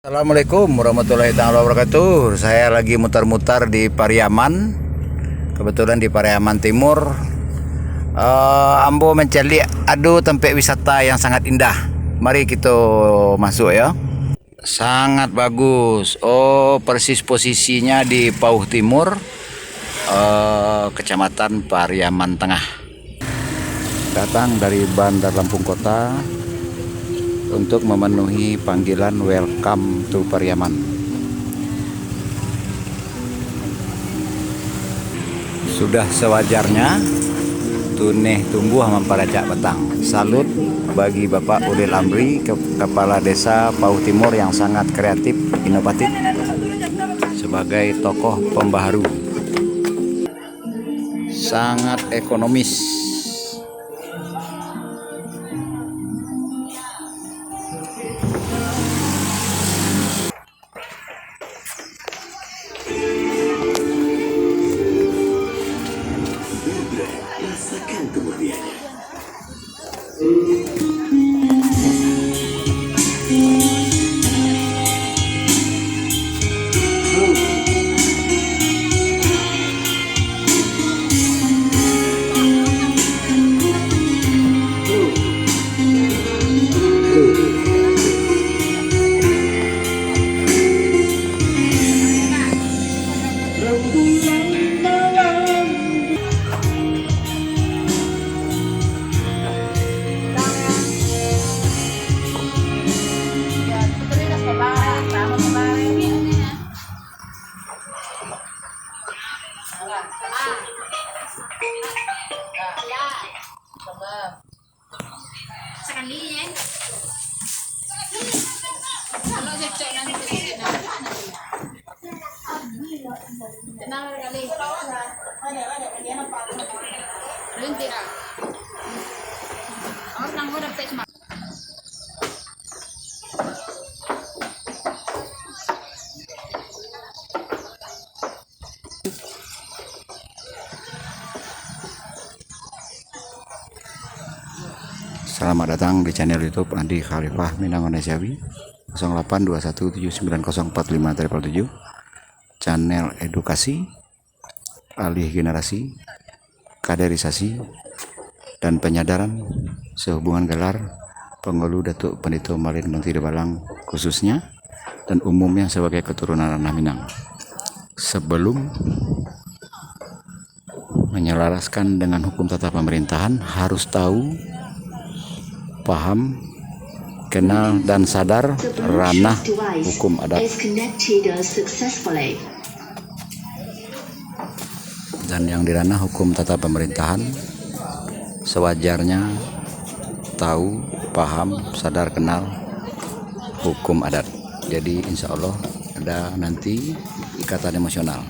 Assalamualaikum warahmatullahi wabarakatuh. Saya lagi mutar-mutar di Pariaman. Kebetulan di Pariaman Timur. Ambo mencari tempat wisata yang sangat indah. Mari kita masuk ya. Sangat bagus. Persis posisinya di Pauh Timur, Kecamatan Pariaman Tengah. Datang dari Bandar Lampung Kota untuk memenuhi panggilan welcome to Pariaman. Sudah sewajarnya tuneh tumbuh memparacak betang. Salut bagi Bapak Ulil Amri, Kepala Desa Pauh Timur yang sangat kreatif, inovatif sebagai tokoh pembaharu. Sangat ekonomis. Rasakan kemuliaannya. Sekali ya. Kalau cocok nanti tenang kali. Berhenti lah. Orang udah pes mak. Selamat datang di channel YouTube Andi Khalifah Minangun Jawi 082179045777. Channel edukasi, alih generasi, kaderisasi, dan penyadaran sehubungan gelar Penghulu Datuk Pendito Malin Menteri Balang khususnya dan umumnya sebagai keturunan Ranah Minang. Sebelum menyelaraskan dengan hukum tata pemerintahan, harus tahu, paham, kenal, dan sadar ranah hukum adat. Dan yang di ranah hukum tata pemerintahan, sewajarnya tahu, paham, sadar, kenal hukum adat. Jadi insya Allah ada nanti ikatan emosional.